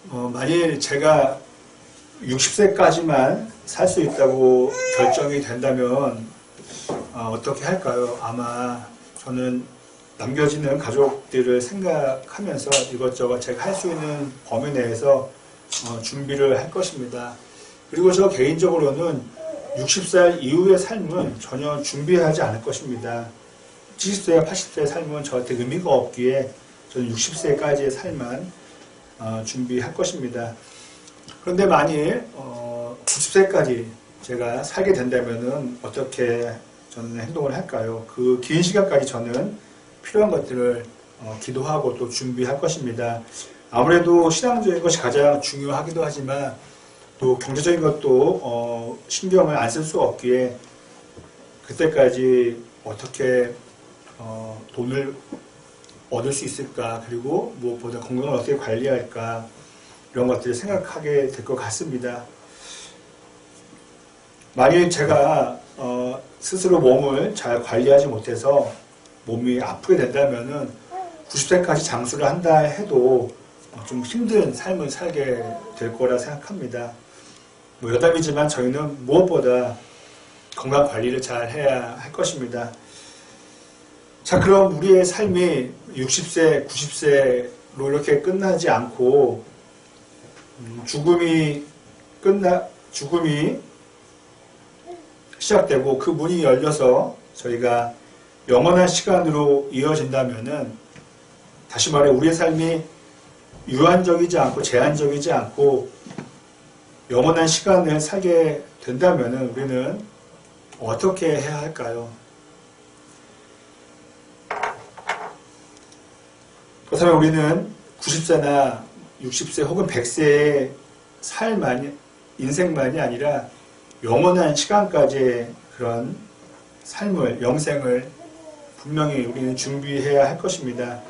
만일 제가 60세까지만 살 수 있다고 결정이 된다면 어떻게 할까요? 아마 저는 남겨지는 가족들을 생각하면서 이것저것 제가 할 수 있는 범위 내에서 준비를 할 것입니다. 그리고 저 개인적으로는 60살 이후의 삶은 전혀 준비하지 않을 것입니다. 70세와 80세의 삶은 저한테 의미가 없기에 저는 60세까지의 삶만 준비할 것입니다. 그런데 만일 90세까지 제가 살게 된다면 어떻게 저는 행동을 할까요? 그 긴 시간까지 저는 필요한 것들을 기도하고 또 준비할 것입니다. 아무래도 신앙적인 것이 가장 중요하기도 하지만 또 경제적인 것도 신경을 안 쓸 수 없기에 그때까지 어떻게 돈을 얻을 수 있을까, 그리고 무엇보다 건강을 어떻게 관리할까, 이런 것들을 생각하게 될 것 같습니다. 만일 제가 스스로 몸을 잘 관리하지 못해서 몸이 아프게 된다면은 90세까지 장수를 한다 해도 좀 힘든 삶을 살게 될 거라 생각합니다. 여담이지만 저희는 무엇보다 건강 관리를 잘 해야 할 것입니다. 자, 그럼 우리의 삶이 60세, 90세로 이렇게 끝나지 않고 죽음이 시작되고 그 문이 열려서 저희가 영원한 시간으로 이어진다면은, 다시 말해 우리의 삶이 유한적이지 않고 제한적이지 않고 영원한 시간을 살게 된다면은 우리는 어떻게 해야 할까요? 그렇다면 우리는 90세나 60세 혹은 100세의 인생만이 아니라 영원한 시간까지의 그런 삶을, 영생을 분명히 우리는 준비해야 할 것입니다.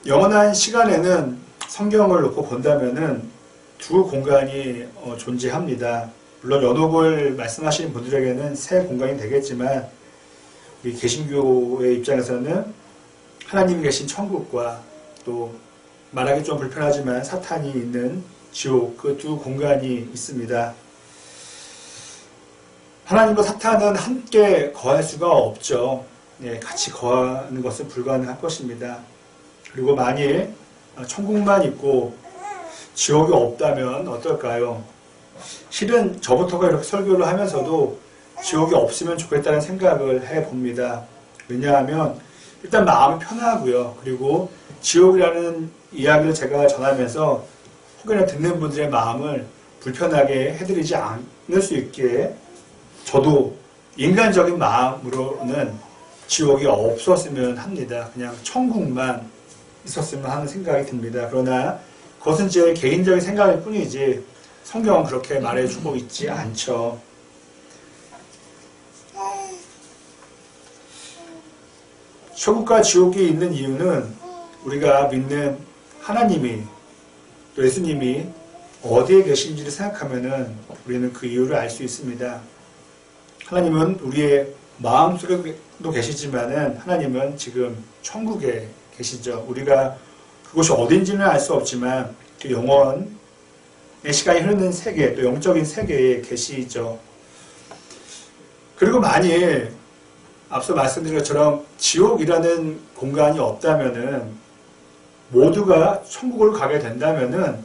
영원한 시간에는 성경을 놓고 본다면은 두 공간이 존재합니다. 물론 연옥을 말씀하시는 분들에게는 세 공간이 되겠지만, 우리 개신교의 입장에서는 하나님 계신 천국과 또 말하기 좀 불편하지만 사탄이 있는 지옥, 그 두 공간이 있습니다. 하나님과 사탄은 함께 거할 수가 없죠. 같이 거하는 것은 불가능할 것입니다. 그리고 만일 천국만 있고 지옥이 없다면 어떨까요? 실은 저부터가 이렇게 설교를 하면서도 지옥이 없으면 좋겠다는 생각을 해봅니다. 왜냐하면 일단 마음이 편하고요. 그리고 지옥이라는 이야기를 제가 전하면서 혹여나 듣는 분들의 마음을 불편하게 해드리지 않을 수 있기에 저도 인간적인 마음으로는 지옥이 없었으면 합니다. 그냥 천국만 있었으면 하는 생각이 듭니다. 그러나 그것은 제 개인적인 생각일 뿐이지 성경은 그렇게 말해주고 있지 않죠. 천국과 지옥이 있는 이유는 우리가 믿는 하나님이, 또 예수님이 어디에 계신지를 생각하면은 우리는 그 이유를 알 수 있습니다. 하나님은 우리의 마음속에도 계시지만은 하나님은 지금 천국에 계시죠. 우리가 그곳이 어딘지는 알 수 없지만 그 영원의 시간이 흐르는 세계, 또 영적인 세계에 계시죠. 그리고 만일 앞서 말씀드린 것처럼 지옥이라는 공간이 없다면은, 모두가 천국으로 가게 된다면은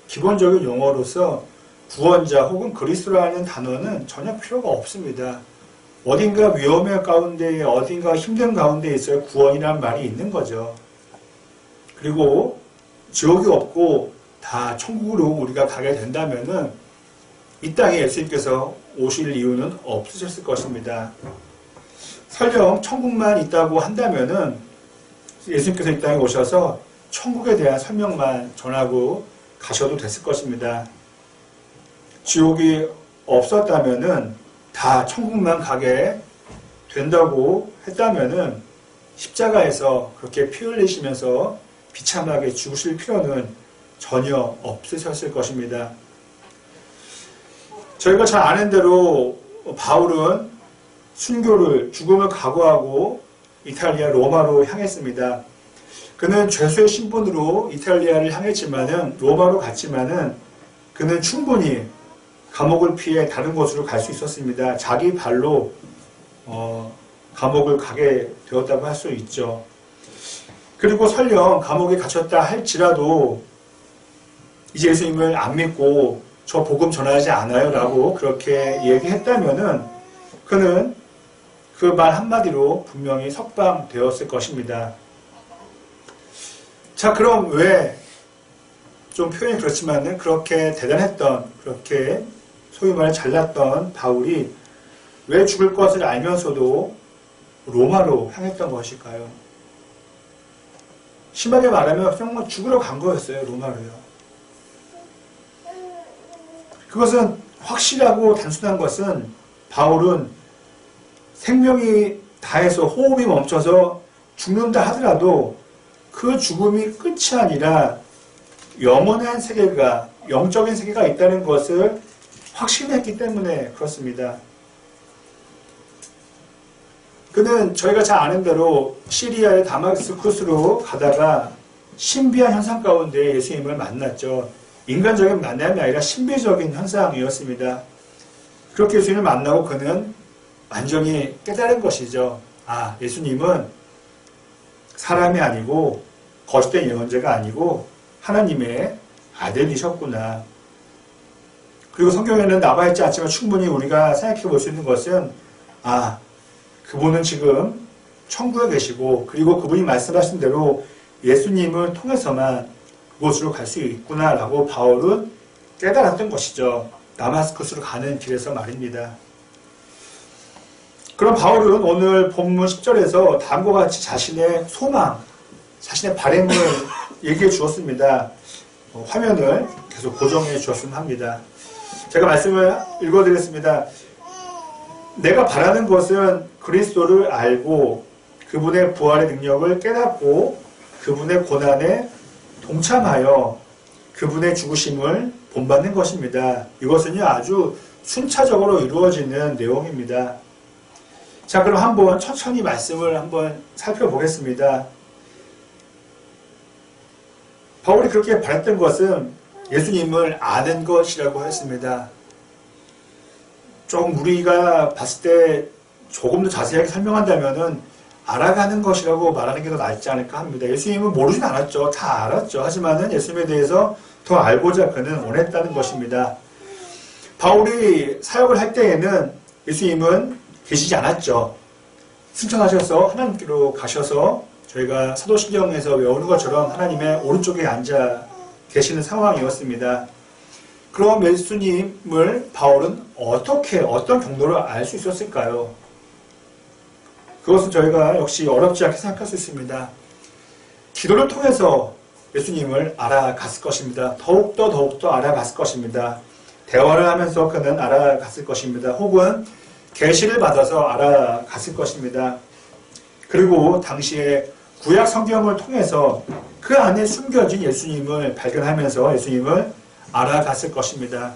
기본적인 용어로서 구원자 혹은 그리스도라는 단어는 전혀 필요가 없습니다. 어딘가 위험의 가운데, 어딘가 힘든 가운데 있어야 구원이라는 말이 있는 거죠. 그리고 지옥이 없고 다 천국으로 우리가 가게 된다면은 이 땅에 예수님께서 오실 이유는 없으셨을 것입니다. 설령 천국만 있다고 한다면은 예수님께서 이 땅에 오셔서 천국에 대한 설명만 전하고 가셔도 됐을 것입니다. 지옥이 없었다면은, 다 천국만 가게 된다고 했다면은 십자가에서 그렇게 피 흘리시면서 비참하게 죽으실 필요는 전혀 없으셨을 것입니다. 저희가 잘 아는 대로 바울은 순교를, 죽음을 각오하고 이탈리아 로마로 향했습니다. 그는 죄수의 신분으로 이탈리아를 향했지만은 로마로 갔지만은 그는 충분히 감옥을 피해 다른 곳으로 갈 수 있었습니다. 자기 발로 감옥을 가게 되었다고 할 수 있죠. 그리고 설령 감옥에 갇혔다 할지라도 이제 예수님을 안 믿고 저 복음 전하지 않아요 라고 그렇게 얘기했다면은 그는 그 말 한마디로 분명히 석방되었을 것입니다. 자, 그럼 왜 좀 표현이 그렇지만은 그렇게 대단했던, 그렇게 소위 말해 잘났던 바울이 왜 죽을 것을 알면서도 로마로 향했던 것일까요? 심하게 말하면 정말 죽으러 간 거였어요. 로마로요. 그것은 확실하고 단순한 것은 바울은 생명이 다해서 호흡이 멈춰서 죽는다 하더라도 그 죽음이 끝이 아니라 영원한 세계가, 영적인 세계가 있다는 것을 확신했기 때문에 그렇습니다. 그는 저희가 잘 아는 대로 시리아의 다마스쿠스로 가다가 신비한 현상 가운데 예수님을 만났죠. 인간적인 만남이 아니라 신비적인 현상이었습니다. 그렇게 예수님을 만나고 그는 완전히 깨달은 것이죠. 아, 예수님은 사람이 아니고 거짓된 예언자가 아니고 하나님의 아들이셨구나. 그리고 성경에는 나와 있지 않지만 충분히 우리가 생각해 볼 수 있는 것은 아, 그분은 지금 천국에 계시고 그리고 그분이 말씀하신 대로 예수님을 통해서만 그곳으로 갈 수 있구나 라고 바울은 깨달았던 것이죠. 다마스쿠스로 가는 길에서 말입니다. 그럼 바울은 오늘 본문 10절에서 다음과 같이 자신의 소망, 자신의 바람을 얘기해 주었습니다. 화면을 계속 고정해 주었으면 합니다. 제가 말씀을 읽어드리겠습니다. 내가 바라는 것은 그리스도를 알고 그분의 부활의 능력을 깨닫고 그분의 고난에 동참하여 그분의 죽으심을 본받는 것입니다. 이것은요 아주 순차적으로 이루어지는 내용입니다. 자, 그럼 한번 천천히 말씀을 한번 살펴보겠습니다. 바울이 그렇게 바랬던 것은 예수님을 아는 것이라고 했습니다. 좀 우리가 봤을 때 조금 더 자세하게 설명한다면은 알아가는 것이라고 말하는 게 더 낫지 않을까 합니다. 예수님은 모르진 않았죠. 다 알았죠. 하지만은 예수님에 대해서 더 알고자 그는 원했다는 것입니다. 바울이 사역을 할 때에는 예수님은 계시지 않았죠. 승천하셔서 하나님께로 가셔서 저희가 사도신경에서 외우는 것처럼 하나님의 오른쪽에 앉아 계시는 상황이었습니다. 그럼 예수님을 바울은 어떤 경로를 알 수 있었을까요? 그것은 저희가 역시 어렵지 않게 생각할 수 있습니다. 기도를 통해서 예수님을 알아갔을 것입니다. 더욱더 알아갔을 것입니다. 대화를 하면서 그는 알아갔을 것입니다. 혹은 계시를 받아서 알아갔을 것입니다. 그리고 당시에 구약 성경을 통해서 그 안에 숨겨진 예수님을 발견하면서 예수님을 알아갔을 것입니다.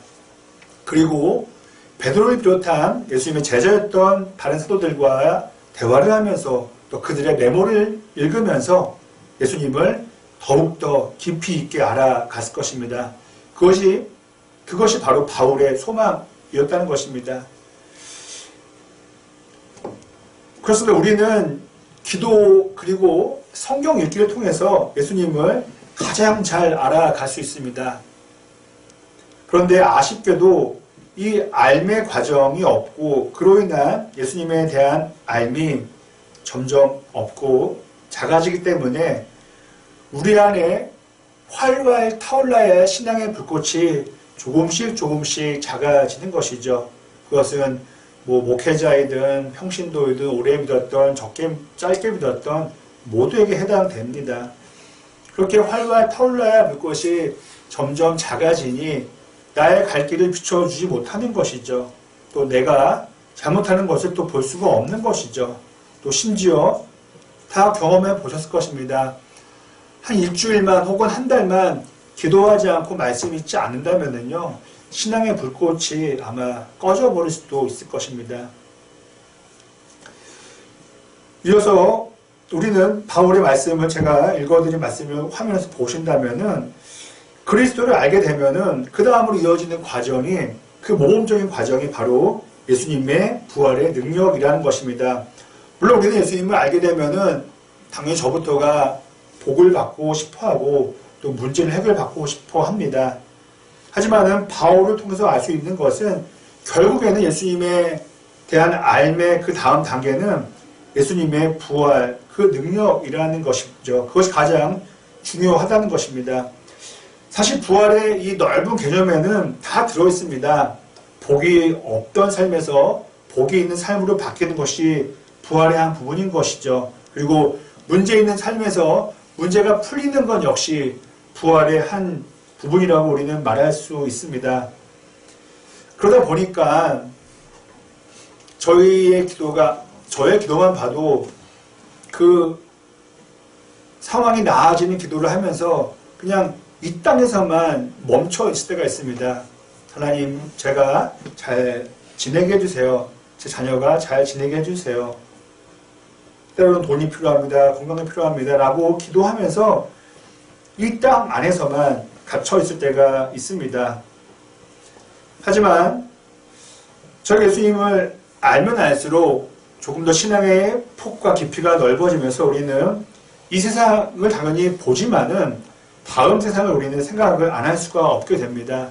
그리고 베드로를 비롯한 예수님의 제자였던 다른 사도들과 대화를 하면서 또 그들의 메모를 읽으면서 예수님을 더욱더 깊이 있게 알아갔을 것입니다. 그것이 바로 바울의 소망이었다는 것입니다. 그렇습니다. 우리는 기도 그리고 성경 읽기를 통해서 예수님을 가장 잘 알아갈 수 있습니다. 그런데 아쉽게도 이 알매 과정이 없고 그로 인한 예수님에 대한 알미 점점 없고 작아지기 때문에 우리 안에 활활 타올라야 할 신앙의 불꽃이 조금씩 작아지는 것이죠. 그것은 목회자이든 평신도이든 오래 믿었던 짧게 믿었던 모두에게 해당됩니다. 그렇게 활활 타올라야 할 불꽃이 점점 작아지니 나의 갈 길을 비춰주지 못하는 것이죠. 또 내가 잘못하는 것을 또 볼 수가 없는 것이죠. 또 심지어 다 경험해 보셨을 것입니다. 한 일주일만 혹은 한 달만 기도하지 않고 말씀 읽지 않는다면요, 신앙의 불꽃이 아마 꺼져버릴 수도 있을 것입니다. 이어서 우리는 바울의 말씀을 제가 읽어드린 말씀을 화면에서 보신다면은 그리스도를 알게 되면은 그 다음으로 이어지는 과정이 그 모범적인 과정이 바로 예수님의 부활의 능력이라는 것입니다. 물론 우리는 예수님을 알게 되면은 당연히 저부터가 복을 받고 싶어하고 또 문제를 해결받고 싶어 합니다. 하지만은 바울을 통해서 알 수 있는 것은 결국에는 예수님에 대한 알매 그 다음 단계는 예수님의 부활, 그 능력이라는 것이죠. 그것이 가장 중요하다는 것입니다. 사실 부활의 이 넓은 개념에는 다 들어있습니다. 복이 없던 삶에서 복이 있는 삶으로 바뀌는 것이 부활의 한 부분인 것이죠. 그리고 문제 있는 삶에서 문제가 풀리는 건 역시 부활의 한 부분이라고 우리는 말할 수 있습니다. 그러다 보니까 저의 기도만 봐도 그 상황이 나아지는 기도를 하면서 그냥 이 땅에서만 멈춰 있을 때가 있습니다. 하나님, 제가 잘 지내게 해주세요. 제 자녀가 잘 지내게 해주세요. 때로는 돈이 필요합니다. 건강이 필요합니다. 라고 기도하면서 이 땅 안에서만 갇혀 있을 때가 있습니다. 하지만 저희 예수님을 알면 알수록 조금 더 신앙의 폭과 깊이가 넓어지면서 우리는 이 세상을 당연히 보지만은 다음 세상을 우리는 생각을 안 할 수가 없게 됩니다.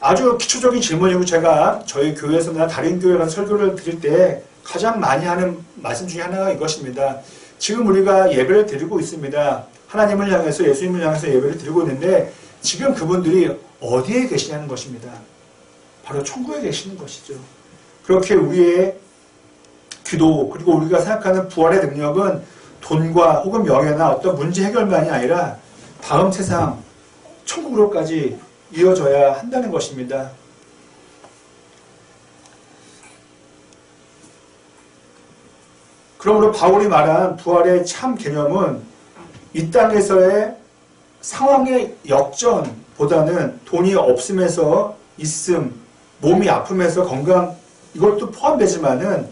아주 기초적인 질문이고 제가 저희 교회에서나 다른 교회 가서 설교를 드릴 때 가장 많이 하는 말씀 중에 하나가 이것입니다. 지금 우리가 예배를 드리고 있습니다. 하나님을 향해서 예수님을 향해서 예배를 드리고 있는데 지금 그분들이 어디에 계시냐는 것입니다. 바로 천국에 계시는 것이죠. 그렇게 우리의 기도 그리고 우리가 생각하는 부활의 능력은 돈과 혹은 명예나 어떤 문제 해결만이 아니라 다음 세상 천국으로까지 이어져야 한다는 것입니다. 그러므로 바울이 말한 부활의 참 개념은 이 땅에서의 상황의 역전보다는 돈이 없음에서 있음, 몸이 아픔에서 건강 이것도 포함되지만은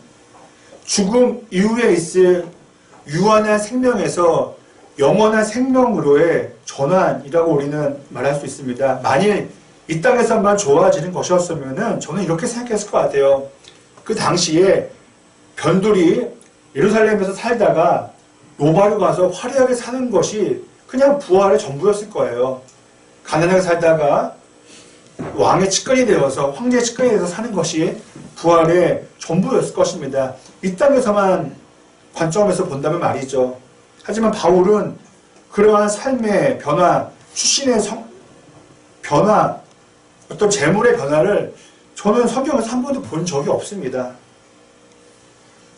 죽음 이후에 있을 유한한 생명에서 영원한 생명으로의 전환이라고 우리는 말할 수 있습니다. 만일 이 땅에서만 좋아지는 것이었으면은 저는 이렇게 생각했을 것 같아요. 그 당시에 변돌이 예루살렘에서 살다가 로마로 가서 화려하게 사는 것이 그냥 부활의 전부였을 거예요. 가난하게 살다가 왕의 측근이 되어서 황제의 측근이 되어서 사는 것이 부활의 전부였을 것입니다. 이 땅에서만 관점에서 본다면 말이죠. 하지만 바울은 그러한 삶의 변화, 출신의 변화, 어떤 재물의 변화를 저는 성경에서 한 번도 본 적이 없습니다.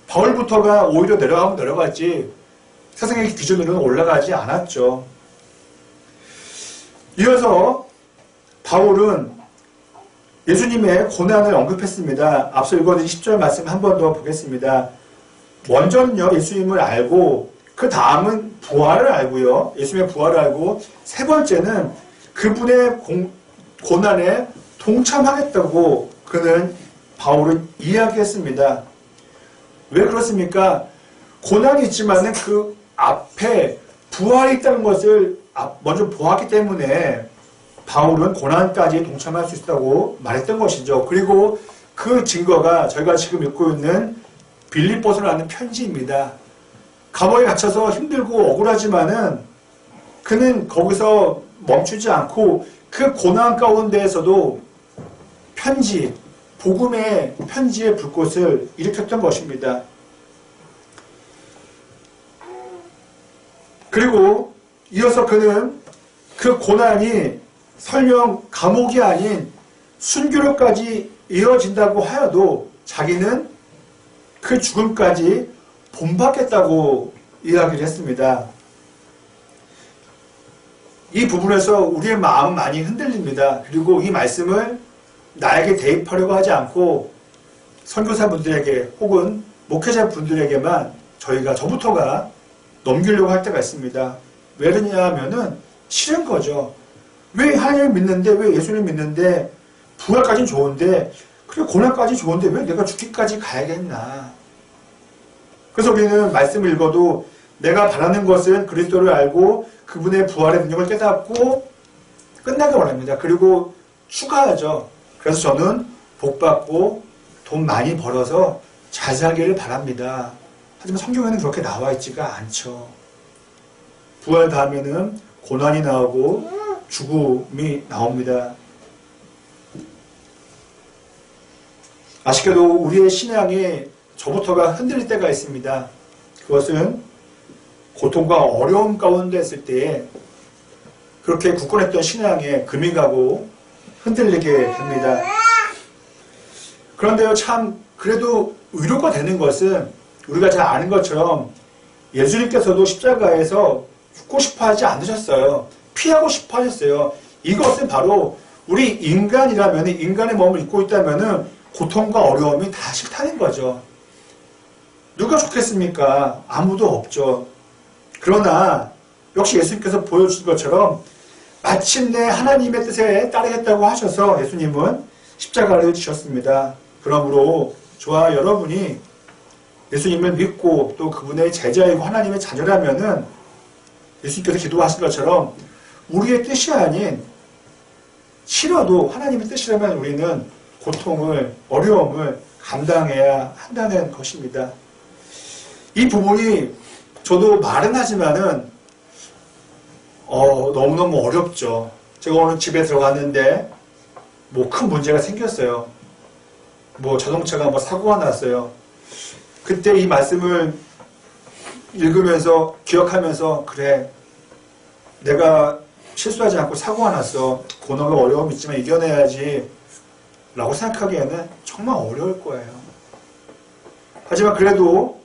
바울부터가 오히려 내려가면 내려갔지 세상의 기준으로는 올라가지 않았죠. 이어서 바울은 예수님의 고난을 언급했습니다. 앞서 읽어드린 10절 말씀 한 번 더 보겠습니다. 먼저는요, 예수님을 알고 그 다음은 부활을 알고요. 예수님의 부활을 알고 세 번째는 그분의 고난에 동참하겠다고 바울은 이야기했습니다. 왜 그렇습니까? 고난이 있지만은 그 앞에 부활이 있다는 것을 먼저 보았기 때문에 바울은 고난까지 동참할 수 있다고 말했던 것이죠. 그리고 그 증거가 저희가 지금 읽고 있는 빌립보서라는 편지입니다. 감옥에 갇혀서 힘들고 억울하지만은 그는 거기서 멈추지 않고 그 고난 가운데에서도 복음의 편지의 불꽃을 일으켰던 것입니다. 그리고 이어서 그는 그 고난이 설령 감옥이 아닌 순교로까지 이어진다고 하여도 자기는 그 죽음까지 본받겠다고 이야기를 했습니다. 이 부분에서 우리의 마음은 많이 흔들립니다. 그리고 이 말씀을 나에게 대입하려고 하지 않고 선교사분들에게 혹은 목회자분들에게만 저부터가 넘기려고 할 때가 있습니다. 왜 그러냐 하면은 싫은 거죠. 왜 하나님을 믿는데, 왜 예수님을 믿는데, 부활까지는 좋은데, 그리고 고난까지 좋은데 왜 내가 죽기까지 가야겠나. 그래서 우리는 말씀을 읽어도 내가 바라는 것은 그리스도를 알고 그분의 부활의 능력을 깨닫고 끝나기 원합니다. 그리고 추가하죠. 그래서 저는 복받고 돈 많이 벌어서 잘 살기를 바랍니다. 하지만 성경에는 그렇게 나와 있지가 않죠. 부활 다음에는 고난이 나오고 죽음이 나옵니다. 아쉽게도 우리의 신앙이 저부터가 흔들릴 때가 있습니다. 그것은 고통과 어려움 가운데 있을 때에 그렇게 굳건했던 신앙에 금이 가고 흔들리게 합니다. 그런데요, 참 그래도 위로가 되는 것은 우리가 잘 아는 것처럼 예수님께서도 십자가에서 죽고 싶어 하지 않으셨어요. 피하고 싶어 하셨어요. 이것은 바로 우리 인간이라면, 인간의 몸을 입고 있다면 고통과 어려움이 다 싫다는 거죠. 누가 좋겠습니까? 아무도 없죠. 그러나 역시 예수님께서 보여주신 것처럼 마침내 하나님의 뜻에 따르겠다고 하셔서 예수님은 십자가를 지셨습니다. 그러므로 저와 여러분이 예수님을 믿고 또 그분의 제자이고 하나님의 자녀라면은 예수님께서 기도하신 것처럼 우리의 뜻이 아닌 싫어도 하나님의 뜻이라면 우리는 고통을, 어려움을 감당해야 한다는 것입니다. 이 부분이 저도 말은 하지만은 너무너무 어렵죠. 제가 오늘 집에 들어갔는데 뭐 큰 문제가 생겼어요. 뭐 자동차가 뭐 사고가 났어요. 그때 이 말씀을 읽으면서 기억하면서 그래, 내가 실수하지 않고 사고가 났어. 고난과 어려움이 있지만 이겨내야지 라고 생각하기에는 정말 어려울 거예요. 하지만 그래도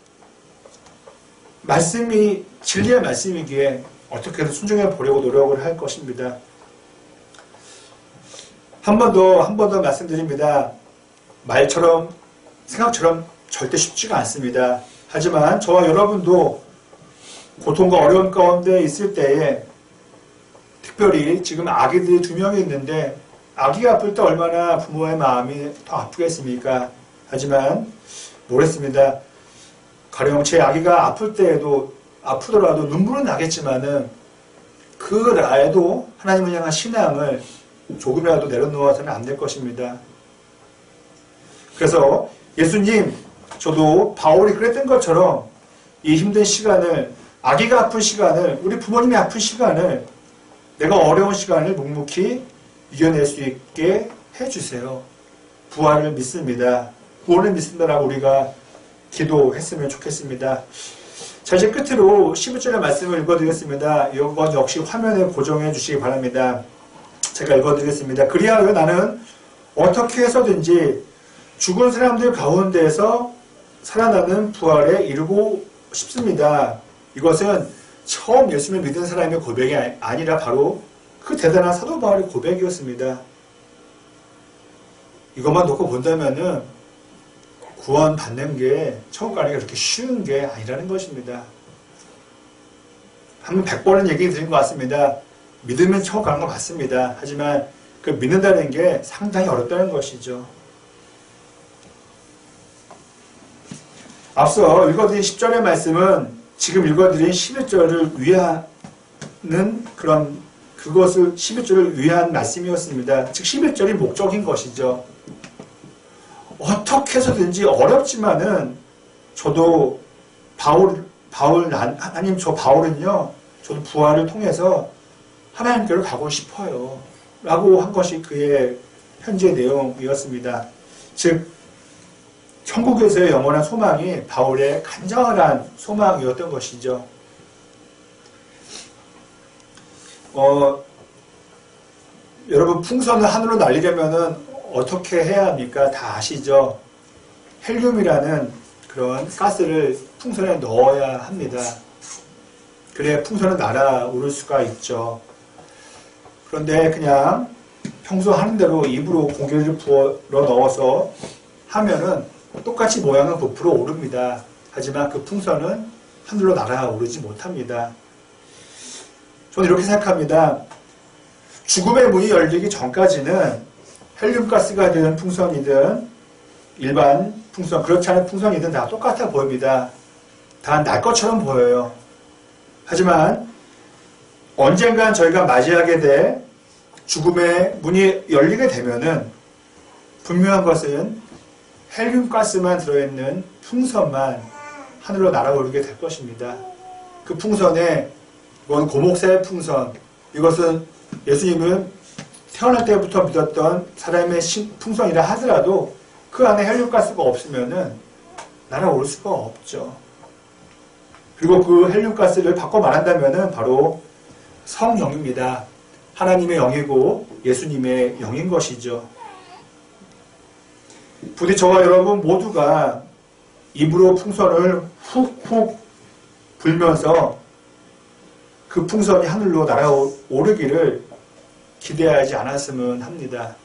말씀이 진리의 말씀이기에 어떻게든 순종해 보려고 노력을 할 것입니다. 한 번 더 말씀드립니다. 말처럼 생각처럼 절대 쉽지가 않습니다. 하지만 저와 여러분도 고통과 어려움 가운데 있을 때에 특별히 지금 아기들이 2명이 있는데 아기가 아플 때 얼마나 부모의 마음이 더 아프겠습니까? 하지만 모르겠습니다. 가령 제 아기가 아플 때에도 아프더라도 눈물은 나겠지만은 그 나에도 하나님을 향한 신앙을 조금이라도 내려놓아서는 안 될 것입니다. 그래서 예수님, 저도 바울이 그랬던 것처럼 이 힘든 시간을, 아기가 아픈 시간을, 우리 부모님이 아픈 시간을, 내가 어려운 시간을 묵묵히 이겨낼 수 있게 해주세요. 부활을 믿습니다. 구원을 믿습니다라고 우리가 기도했으면 좋겠습니다. 자, 이제 끝으로 11절의 말씀을 읽어드리겠습니다. 이건 역시 화면에 고정해 주시기 바랍니다. 제가 읽어드리겠습니다. 그리하여 나는 어떻게 해서든지 죽은 사람들 가운데에서 살아나는 부활에 이르고 싶습니다. 이것은 처음 예수님을 믿은 사람의 고백이 아니라 바로 그 대단한 사도 바울의 고백이었습니다. 이것만 놓고 본다면은 구원 받는 게 천국 가는 게 그렇게 쉬운 게 아니라는 것입니다. 한 100번은 얘기 드린 것 같습니다. 믿으면 천국 가는 것 같습니다. 하지만 그 믿는다는 게 상당히 어렵다는 것이죠. 앞서 읽어드린 10절의 말씀은 지금 읽어드린 11절을 위하는 그것을 11절을 위한 말씀이었습니다. 즉 11절이 목적인 것이죠. 어떻게 해서든지 어렵지만은 저도 하나님 저 바울은요, 저도 부활을 통해서 하나님께로 가고 싶어요 라고 한 것이 그의 현재 내용이었습니다. 즉 천국에서의 영원한 소망이 바울의 간절한 소망이었던 것이죠. 여러분, 풍선을 하늘로 날리려면은 어떻게 해야 합니까? 다 아시죠? 헬륨이라는 그런 가스를 풍선에 넣어야 합니다. 그래야 풍선은 날아오를 수가 있죠. 그런데 그냥 평소 하는 대로 입으로 공기를 부어 넣어서 하면은 똑같이 모양은 부풀어 오릅니다. 하지만 그 풍선은 하늘로 날아오르지 못합니다. 저는 이렇게 생각합니다. 죽음의 문이 열리기 전까지는 헬륨가스가 되는 풍선이든 일반 풍선, 그렇지 않은 풍선이든 다 똑같아 보입니다. 다 날 것처럼 보여요. 하지만 언젠간 저희가 맞이하게 될 죽음의 문이 열리게 되면은 분명한 것은 헬륨가스만 들어있는 풍선만 하늘로 날아오르게 될 것입니다. 그 풍선에 이건 고목새 풍선, 이것은 예수님은 태어날 때부터 믿었던 사람의 풍선이라 하더라도 그 안에 헬륨가스가 없으면은 날아올 수가 없죠. 그리고 그 헬륨가스를 바꿔 말한다면은 바로 성령입니다. 하나님의 영이고 예수님의 영인 것이죠. 부디 저와 여러분 모두가 입으로 풍선을 훅훅 불면서 그 풍선이 하늘로 날아오르기를 기대하지 않았으면 합니다.